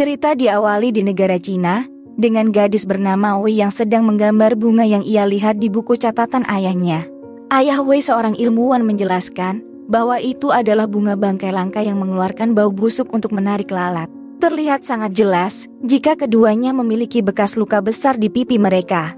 Cerita diawali di negara Cina, dengan gadis bernama Wei yang sedang menggambar bunga yang ia lihat di buku catatan ayahnya. Ayah Wei seorang ilmuwan menjelaskan bahwa itu adalah bunga bangkai langka yang mengeluarkan bau busuk untuk menarik lalat. Terlihat sangat jelas jika keduanya memiliki bekas luka besar di pipi mereka.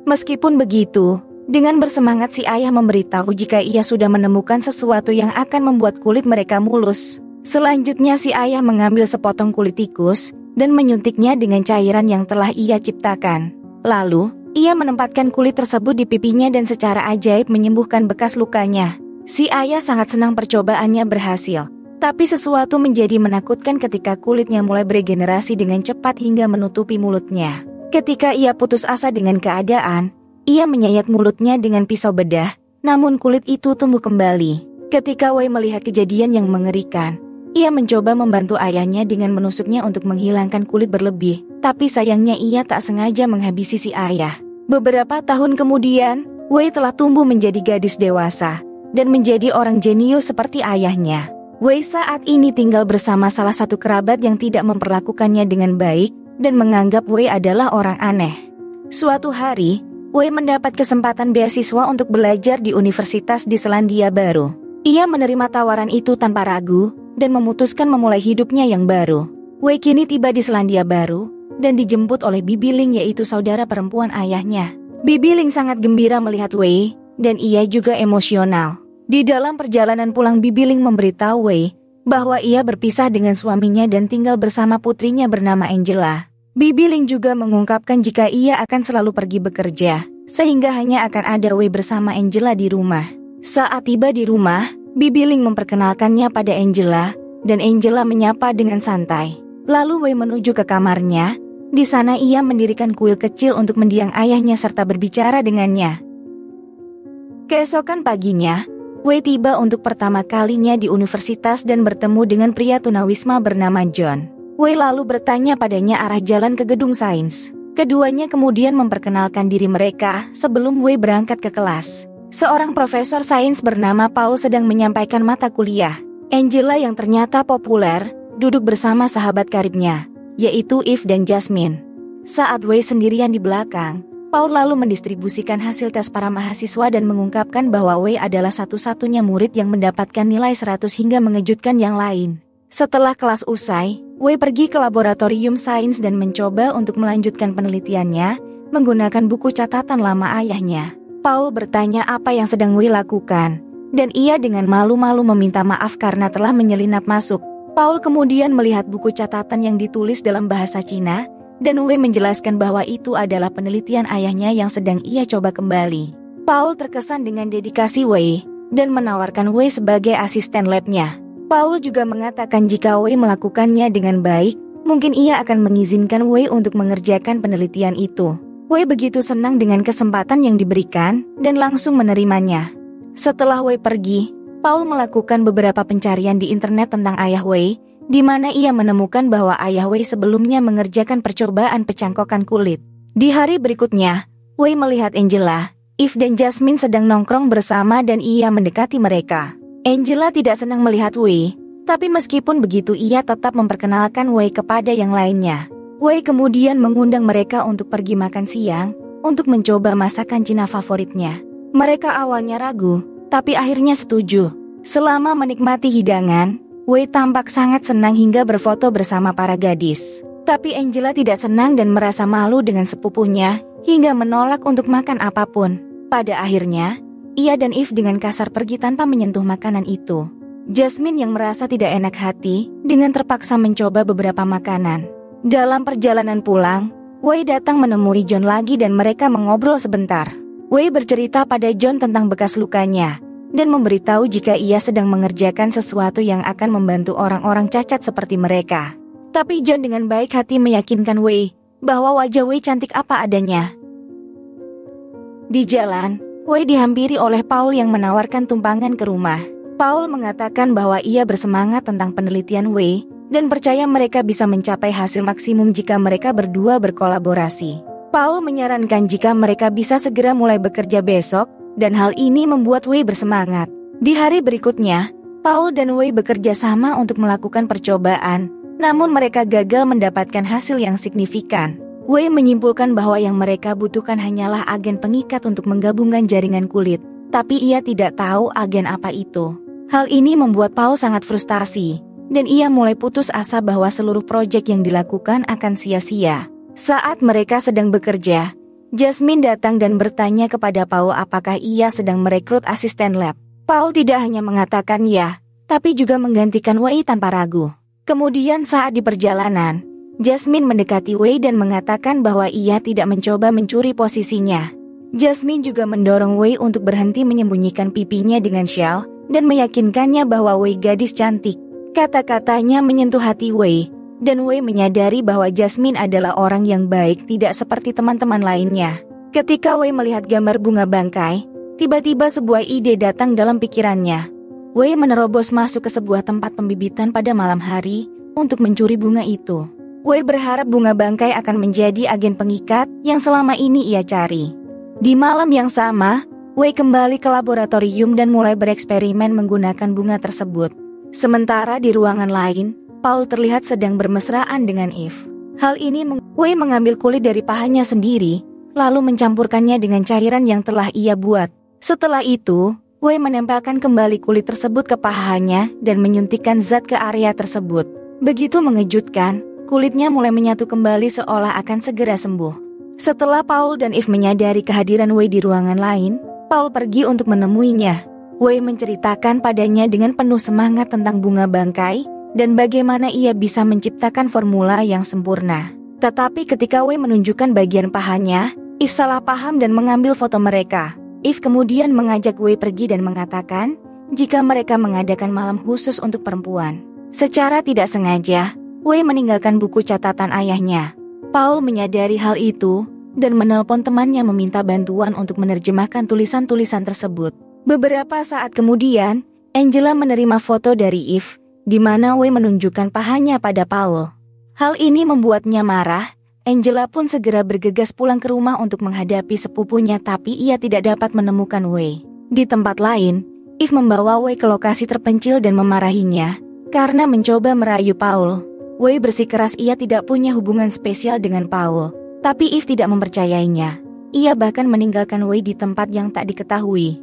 Meskipun begitu, dengan bersemangat si ayah memberitahu jika ia sudah menemukan sesuatu yang akan membuat kulit mereka mulus. Selanjutnya si ayah mengambil sepotong kulit tikus dan menyuntiknya dengan cairan yang telah ia ciptakan. Lalu, ia menempatkan kulit tersebut di pipinya dan secara ajaib menyembuhkan bekas lukanya. Si ayah sangat senang percobaannya berhasil. Tapi sesuatu menjadi menakutkan ketika kulitnya mulai beregenerasi dengan cepat hingga menutupi mulutnya. Ketika ia putus asa dengan keadaan, ia menyayat mulutnya dengan pisau bedah, namun kulit itu tumbuh kembali. Ketika Wei melihat kejadian yang mengerikan, ia mencoba membantu ayahnya dengan menusuknya untuk menghilangkan kulit berlebih, tapi sayangnya ia tak sengaja menghabisi si ayah. Beberapa tahun kemudian, Wei telah tumbuh menjadi gadis dewasa dan menjadi orang jenius seperti ayahnya. Wei saat ini tinggal bersama salah satu kerabat yang tidak memperlakukannya dengan baik dan menganggap Wei adalah orang aneh. Suatu hari, Wei mendapat kesempatan beasiswa untuk belajar di universitas di Selandia Baru. Ia menerima tawaran itu tanpa ragu dan memutuskan memulai hidupnya yang baru. Wei kini tiba di Selandia Baru dan dijemput oleh Bibi Ling, yaitu saudara perempuan ayahnya. Bibi Ling sangat gembira melihat Wei dan ia juga emosional. Di dalam perjalanan pulang, Bibi Ling memberitahu Wei bahwa ia berpisah dengan suaminya dan tinggal bersama putrinya bernama Angela. Bibi Ling juga mengungkapkan jika ia akan selalu pergi bekerja, sehingga hanya akan ada Wei bersama Angela di rumah. Saat tiba di rumah, Bibi Ling memperkenalkannya pada Angela, dan Angela menyapa dengan santai. Lalu Wei menuju ke kamarnya. Di sana ia mendirikan kuil kecil untuk mendiang ayahnya serta berbicara dengannya. Keesokan paginya, Wei tiba untuk pertama kalinya di universitas dan bertemu dengan pria tunawisma bernama John. Wei lalu bertanya padanya arah jalan ke gedung sains. Keduanya kemudian memperkenalkan diri mereka sebelum Wei berangkat ke kelas. Seorang profesor sains bernama Paul sedang menyampaikan mata kuliah. Angela yang ternyata populer duduk bersama sahabat karibnya, yaitu Eve dan Jasmine. Saat Wei sendirian di belakang, Paul lalu mendistribusikan hasil tes para mahasiswa dan mengungkapkan bahwa Wei adalah satu-satunya murid yang mendapatkan nilai 100 hingga mengejutkan yang lain. Setelah kelas usai, Wei pergi ke laboratorium sains dan mencoba untuk melanjutkan penelitiannya menggunakan buku catatan lama ayahnya. Paul bertanya apa yang sedang Wei lakukan, dan ia dengan malu-malu meminta maaf karena telah menyelinap masuk. Paul kemudian melihat buku catatan yang ditulis dalam bahasa Cina, dan Wei menjelaskan bahwa itu adalah penelitian ayahnya yang sedang ia coba kembali. Paul terkesan dengan dedikasi Wei, dan menawarkan Wei sebagai asisten labnya. Paul juga mengatakan jika Wei melakukannya dengan baik, mungkin ia akan mengizinkan Wei untuk mengerjakan penelitian itu. Wei begitu senang dengan kesempatan yang diberikan dan langsung menerimanya. Setelah Wei pergi, Paul melakukan beberapa pencarian di internet tentang ayah Wei, di mana ia menemukan bahwa ayah Wei sebelumnya mengerjakan percobaan pencangkokan kulit. Di hari berikutnya, Wei melihat Angela, Eve dan Jasmine sedang nongkrong bersama dan ia mendekati mereka. Angela tidak senang melihat Wei, tapi meskipun begitu ia tetap memperkenalkan Wei kepada yang lainnya. Wei kemudian mengundang mereka untuk pergi makan siang, untuk mencoba masakan Cina favoritnya. Mereka awalnya ragu, tapi akhirnya setuju. Selama menikmati hidangan, Wei tampak sangat senang hingga berfoto bersama para gadis. Tapi Angela tidak senang dan merasa malu dengan sepupunya, hingga menolak untuk makan apapun. Pada akhirnya, ia dan Eve dengan kasar pergi tanpa menyentuh makanan itu. Jasmine yang merasa tidak enak hati, dengan terpaksa mencoba beberapa makanan. Dalam perjalanan pulang, Wei datang menemui John lagi dan mereka mengobrol sebentar. Wei bercerita pada John tentang bekas lukanya, dan memberitahu jika ia sedang mengerjakan sesuatu yang akan membantu orang-orang cacat seperti mereka. Tapi John dengan baik hati meyakinkan Wei bahwa wajah Wei cantik apa adanya. Di jalan, Wei dihampiri oleh Paul yang menawarkan tumpangan ke rumah. Paul mengatakan bahwa ia bersemangat tentang penelitian Wei dan percaya mereka bisa mencapai hasil maksimum jika mereka berdua berkolaborasi. Paul menyarankan jika mereka bisa segera mulai bekerja besok, dan hal ini membuat Wei bersemangat. Di hari berikutnya, Paul dan Wei bekerja sama untuk melakukan percobaan Namun mereka gagal mendapatkan hasil yang signifikan. Wei menyimpulkan bahwa yang mereka butuhkan hanyalah agen pengikat untuk menggabungkan jaringan kulit. Tapi ia tidak tahu agen apa itu. Hal ini membuat Paul sangat frustasi. Dan ia mulai putus asa bahwa seluruh proyek yang dilakukan akan sia-sia. Saat mereka sedang bekerja, Jasmine datang dan bertanya kepada Paul apakah ia sedang merekrut asisten lab. Paul tidak hanya mengatakan ya, tapi juga menggantikan Wei tanpa ragu. Kemudian saat di perjalanan, Jasmine mendekati Wei dan mengatakan bahwa ia tidak mencoba mencuri posisinya. Jasmine juga mendorong Wei untuk berhenti menyembunyikan pipinya dengan shawl dan meyakinkannya bahwa Wei gadis cantik. Kata-katanya menyentuh hati Wei, dan Wei menyadari bahwa Jasmine adalah orang yang baik tidak seperti teman-teman lainnya. Ketika Wei melihat gambar bunga bangkai, tiba-tiba sebuah ide datang dalam pikirannya. Wei menerobos masuk ke sebuah tempat pembibitan pada malam hari untuk mencuri bunga itu. Wei berharap bunga bangkai akan menjadi agen pengikat yang selama ini ia cari. Di malam yang sama, Wei kembali ke laboratorium dan mulai bereksperimen menggunakan bunga tersebut. Sementara di ruangan lain, Paul terlihat sedang bermesraan dengan Eve. Hal ini Wei mengambil kulit dari pahanya sendiri, lalu mencampurkannya dengan cairan yang telah ia buat. Setelah itu, Wei menempelkan kembali kulit tersebut ke pahanya dan menyuntikkan zat ke area tersebut. Begitu mengejutkan, kulitnya mulai menyatu kembali seolah akan segera sembuh. Setelah Paul dan Eve menyadari kehadiran Wei di ruangan lain, Paul pergi untuk menemuinya. Wei menceritakan padanya dengan penuh semangat tentang bunga bangkai dan bagaimana ia bisa menciptakan formula yang sempurna. Tetapi ketika Wei menunjukkan bagian pahanya, Eve salah paham dan mengambil foto mereka. Eve kemudian mengajak Wei pergi dan mengatakan jika mereka mengadakan malam khusus untuk perempuan. Secara tidak sengaja, Wei meninggalkan buku catatan ayahnya. Paul menyadari hal itu dan menelpon temannya meminta bantuan untuk menerjemahkan tulisan-tulisan tersebut. Beberapa saat kemudian, Angela menerima foto dari Eve, di mana Wei menunjukkan pahanya pada Paul. Hal ini membuatnya marah. Angela pun segera bergegas pulang ke rumah untuk menghadapi sepupunya, tapi ia tidak dapat menemukan Wei. Di tempat lain, Eve membawa Wei ke lokasi terpencil dan memarahinya karena mencoba merayu Paul. Wei bersikeras ia tidak punya hubungan spesial dengan Paul, tapi Eve tidak mempercayainya. Ia bahkan meninggalkan Wei di tempat yang tak diketahui.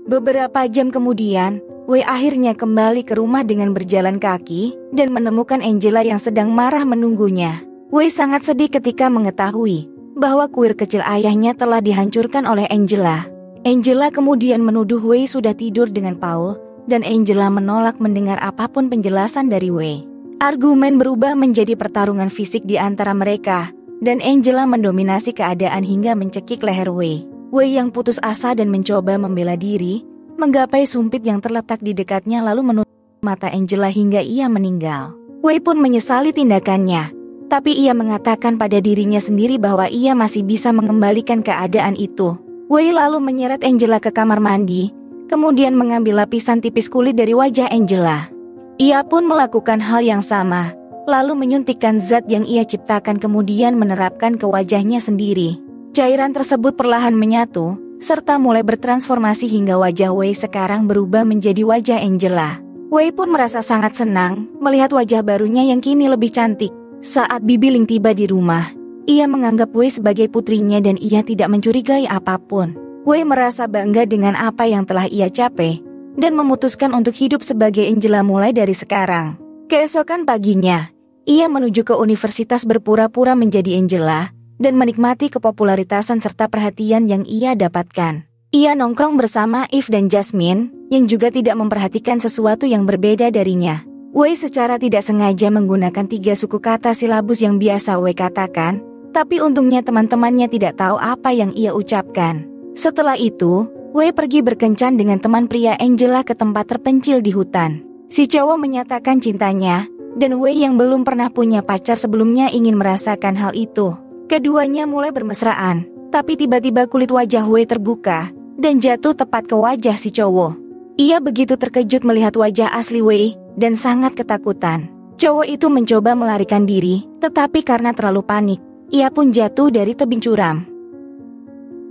Beberapa jam kemudian, Wei akhirnya kembali ke rumah dengan berjalan kaki dan menemukan Angela yang sedang marah menunggunya. Wei sangat sedih ketika mengetahui bahwa kuil kecil ayahnya telah dihancurkan oleh Angela. Angela kemudian menuduh Wei sudah tidur dengan Paul, dan Angela menolak mendengar apapun penjelasan dari Wei. Argumen berubah menjadi pertarungan fisik di antara mereka, dan Angela mendominasi keadaan hingga mencekik leher Wei. Wei yang putus asa dan mencoba membela diri, menggapai sumpit yang terletak di dekatnya lalu menutup mata Angela hingga ia meninggal. Wei pun menyesali tindakannya, tapi ia mengatakan pada dirinya sendiri bahwa ia masih bisa mengembalikan keadaan itu. Wei lalu menyeret Angela ke kamar mandi, kemudian mengambil lapisan tipis kulit dari wajah Angela. Ia pun melakukan hal yang sama, lalu menyuntikkan zat yang ia ciptakan kemudian menerapkan ke wajahnya sendiri. Cairan tersebut perlahan menyatu, serta mulai bertransformasi hingga wajah Wei sekarang berubah menjadi wajah Angela. Wei pun merasa sangat senang melihat wajah barunya yang kini lebih cantik. Saat Bibi Ling tiba di rumah, ia menganggap Wei sebagai putrinya dan ia tidak mencurigai apapun. Wei merasa bangga dengan apa yang telah ia capai dan memutuskan untuk hidup sebagai Angela mulai dari sekarang. Keesokan paginya, ia menuju ke universitas berpura-pura menjadi Angela dan menikmati kepopularitasan serta perhatian yang ia dapatkan. Ia nongkrong bersama Eve dan Jasmine yang juga tidak memperhatikan sesuatu yang berbeda darinya. Wei secara tidak sengaja menggunakan 3 suku kata silabus yang biasa Wei katakan, tapi untungnya teman-temannya tidak tahu apa yang ia ucapkan. Setelah itu, Wei pergi berkencan dengan teman pria Angela ke tempat terpencil di hutan. Si cowok menyatakan cintanya, dan Wei yang belum pernah punya pacar sebelumnya ingin merasakan hal itu. Keduanya mulai bermesraan, tapi tiba-tiba kulit wajah Wei terbuka dan jatuh tepat ke wajah si cowok. Ia begitu terkejut melihat wajah asli Wei dan sangat ketakutan. Cowok itu mencoba melarikan diri, tetapi karena terlalu panik, ia pun jatuh dari tebing curam.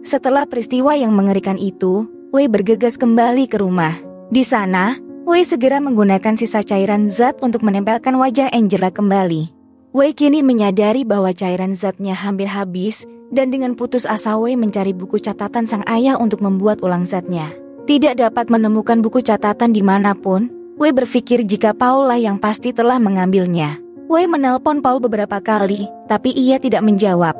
Setelah peristiwa yang mengerikan itu, Wei bergegas kembali ke rumah. Di sana, Wei segera menggunakan sisa cairan zat untuk menempelkan wajah Angela kembali. Wei kini menyadari bahwa cairan zatnya hampir habis, dan dengan putus asa Wei mencari buku catatan sang ayah untuk membuat ulang zatnya. Tidak dapat menemukan buku catatan dimanapun, Wei berpikir jika Paul lah yang pasti telah mengambilnya. Wei menelpon Paul beberapa kali, tapi ia tidak menjawab.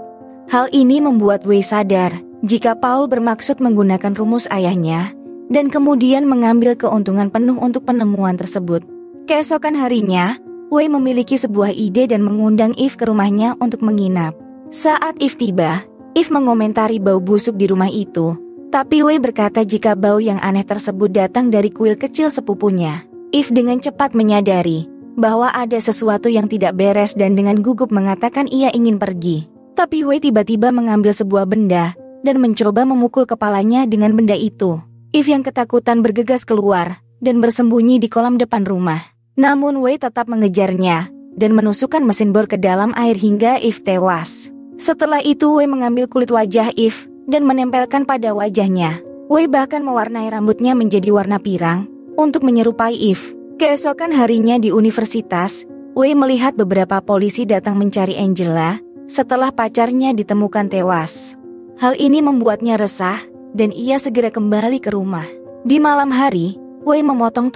Hal ini membuat Wei sadar jika Paul bermaksud menggunakan rumus ayahnya, dan kemudian mengambil keuntungan penuh untuk penemuan tersebut. Keesokan harinya, Wei memiliki sebuah ide dan mengundang Eve ke rumahnya untuk menginap. Saat Eve tiba, Eve mengomentari bau busuk di rumah itu, tapi Wei berkata jika bau yang aneh tersebut datang dari kuil kecil sepupunya. Eve dengan cepat menyadari bahwa ada sesuatu yang tidak beres dan dengan gugup mengatakan ia ingin pergi. Tapi Wei tiba-tiba mengambil sebuah benda dan mencoba memukul kepalanya dengan benda itu. Eve yang ketakutan bergegas keluar dan bersembunyi di kolam depan rumah. Namun Wei tetap mengejarnya dan menusukkan mesin bor ke dalam air hingga Eve tewas. Setelah itu Wei mengambil kulit wajah Eve dan menempelkan pada wajahnya. Wei bahkan mewarnai rambutnya menjadi warna pirang untuk menyerupai Eve. Keesokan harinya di universitas, Wei melihat beberapa polisi datang mencari Angela setelah pacarnya ditemukan tewas. Hal ini membuatnya resah dan ia segera kembali ke rumah. Di malam hari, Wei memotong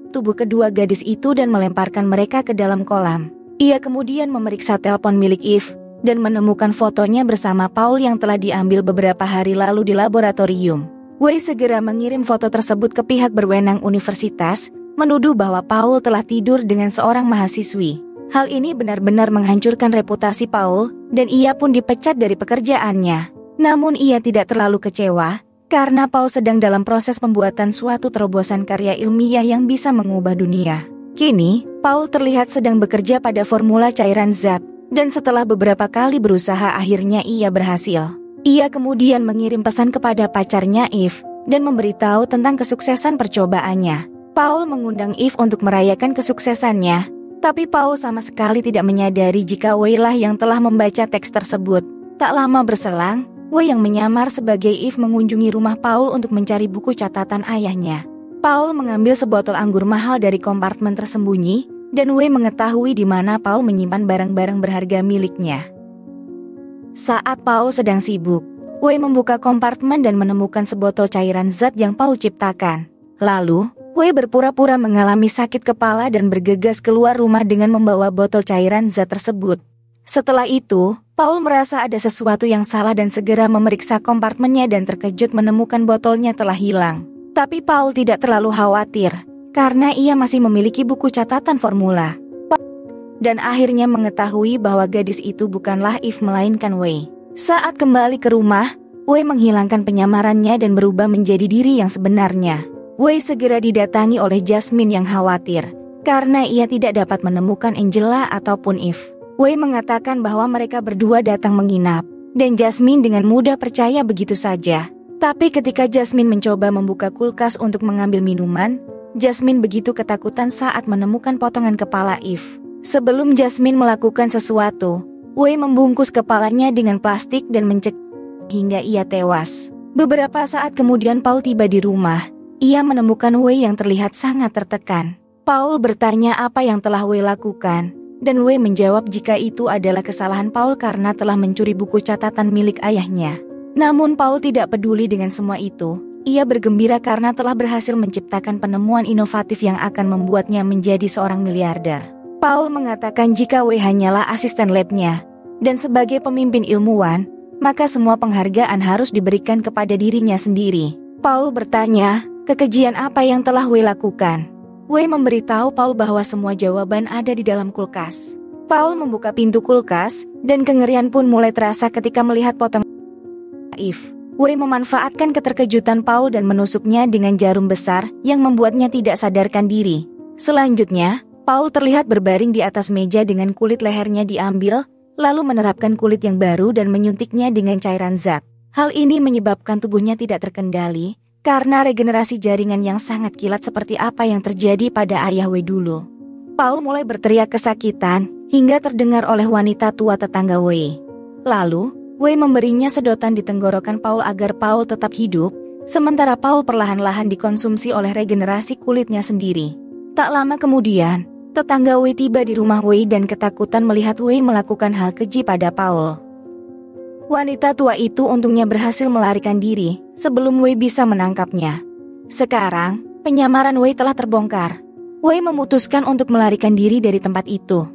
tubuh kedua gadis itu dan melemparkan mereka ke dalam kolam. Ia kemudian memeriksa telepon milik Eve dan menemukan fotonya bersama Paul yang telah diambil beberapa hari lalu di laboratorium. Wei segera mengirim foto tersebut ke pihak berwenang universitas, menuduh bahwa Paul telah tidur dengan seorang mahasiswi. Hal ini benar-benar menghancurkan reputasi Paul dan ia pun dipecat dari pekerjaannya. Namun ia tidak terlalu kecewa, karena Paul sedang dalam proses pembuatan suatu terobosan karya ilmiah yang bisa mengubah dunia. Kini, Paul terlihat sedang bekerja pada formula cairan zat, dan setelah beberapa kali berusaha akhirnya ia berhasil. Ia kemudian mengirim pesan kepada pacarnya Eve, dan memberitahu tentang kesuksesan percobaannya. Paul mengundang Eve untuk merayakan kesuksesannya, tapi Paul sama sekali tidak menyadari jika Wei lah yang telah membaca teks tersebut. Tak lama berselang, Wei yang menyamar sebagai Eve mengunjungi rumah Paul untuk mencari buku catatan ayahnya. Paul mengambil sebotol anggur mahal dari kompartemen tersembunyi, dan Wei mengetahui di mana Paul menyimpan barang-barang berharga miliknya. Saat Paul sedang sibuk, Wei membuka kompartemen dan menemukan sebotol cairan zat yang Paul ciptakan. Lalu, Wei berpura-pura mengalami sakit kepala dan bergegas keluar rumah dengan membawa botol cairan zat tersebut. Setelah itu, Paul merasa ada sesuatu yang salah dan segera memeriksa kompartemennya dan terkejut menemukan botolnya telah hilang. Tapi Paul tidak terlalu khawatir, karena ia masih memiliki buku catatan formula. Dan akhirnya mengetahui bahwa gadis itu bukanlah Eve melainkan Wei. Saat kembali ke rumah, Wei menghilangkan penyamarannya dan berubah menjadi diri yang sebenarnya. Wei segera didatangi oleh Jasmine yang khawatir, karena ia tidak dapat menemukan Angela ataupun Eve. Wei mengatakan bahwa mereka berdua datang menginap, dan Jasmine dengan mudah percaya begitu saja. Tapi ketika Jasmine mencoba membuka kulkas untuk mengambil minuman, Jasmine begitu ketakutan saat menemukan potongan kepala Eve. Sebelum Jasmine melakukan sesuatu, Wei membungkus kepalanya dengan plastik dan mencekik hingga ia tewas. Beberapa saat kemudian Paul tiba di rumah. Ia menemukan Wei yang terlihat sangat tertekan. Paul bertanya apa yang telah Wei lakukan, dan Wei menjawab jika itu adalah kesalahan Paul karena telah mencuri buku catatan milik ayahnya. Namun Paul tidak peduli dengan semua itu. Ia bergembira karena telah berhasil menciptakan penemuan inovatif yang akan membuatnya menjadi seorang miliarder. Paul mengatakan jika Wei hanyalah asisten labnya, dan sebagai pemimpin ilmuwan, maka semua penghargaan harus diberikan kepada dirinya sendiri. Paul bertanya, kekejian apa yang telah Wei lakukan? Wei memberitahu Paul bahwa semua jawaban ada di dalam kulkas. Paul membuka pintu kulkas, dan kengerian pun mulai terasa ketika melihat potongan Eve. Wei memanfaatkan keterkejutan Paul dan menusuknya dengan jarum besar yang membuatnya tidak sadarkan diri. Selanjutnya, Paul terlihat berbaring di atas meja dengan kulit lehernya diambil, lalu menerapkan kulit yang baru dan menyuntiknya dengan cairan zat. Hal ini menyebabkan tubuhnya tidak terkendali, karena regenerasi jaringan yang sangat kilat seperti apa yang terjadi pada ayah Wei dulu. Paul mulai berteriak kesakitan, hingga terdengar oleh wanita tua tetangga Wei. Lalu, Wei memberinya sedotan di tenggorokan Paul agar Paul tetap hidup, Sementara Paul perlahan-lahan dikonsumsi oleh regenerasi kulitnya sendiri. Tak lama kemudian, tetangga Wei tiba di rumah Wei dan ketakutan melihat Wei melakukan hal keji pada Paul. Wanita tua itu untungnya berhasil melarikan diri sebelum Wei bisa menangkapnya. Sekarang, penyamaran Wei telah terbongkar. Wei memutuskan untuk melarikan diri dari tempat itu.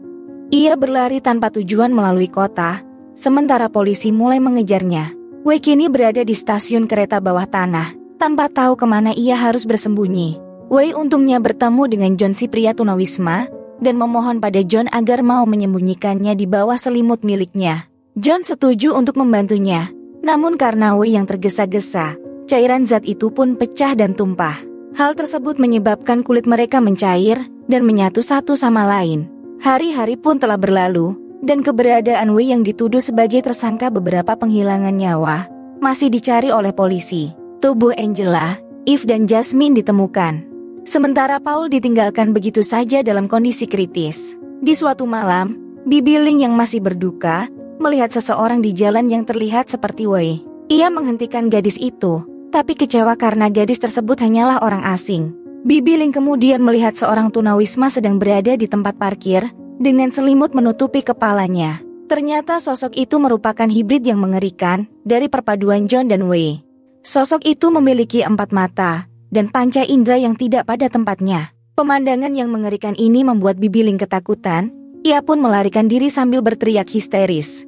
Ia berlari tanpa tujuan melalui kota, sementara polisi mulai mengejarnya. Wei kini berada di stasiun kereta bawah tanah, tanpa tahu kemana ia harus bersembunyi. Wei untungnya bertemu dengan John si pria tunawisma, dan memohon pada John agar mau menyembunyikannya di bawah selimut miliknya. John setuju untuk membantunya, namun karena Wei yang tergesa-gesa, cairan zat itu pun pecah dan tumpah. Hal tersebut menyebabkan kulit mereka mencair dan menyatu satu sama lain. Hari-hari pun telah berlalu, dan keberadaan Wei yang dituduh sebagai tersangka beberapa penghilangan nyawa masih dicari oleh polisi. Tubuh Angela, Eve dan Jasmine ditemukan. Sementara Paul ditinggalkan begitu saja dalam kondisi kritis. Di suatu malam, Bibi Ling yang masih berduka melihat seseorang di jalan yang terlihat seperti Wei. Ia menghentikan gadis itu, tapi kecewa karena gadis tersebut hanyalah orang asing. Bibi Ling kemudian melihat seorang tunawisma sedang berada di tempat parkir dengan selimut menutupi kepalanya. Ternyata sosok itu merupakan hibrid yang mengerikan dari perpaduan John dan Wei. Sosok itu memiliki 4 mata dan panca indera yang tidak pada tempatnya. Pemandangan yang mengerikan ini membuat Bibi Ling ketakutan. Ia pun melarikan diri sambil berteriak histeris.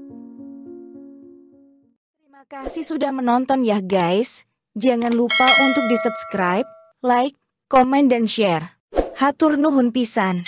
Terima kasih sudah menonton ya guys. Jangan lupa untuk di subscribe, like, komen dan share. Hatur nuhun pisan.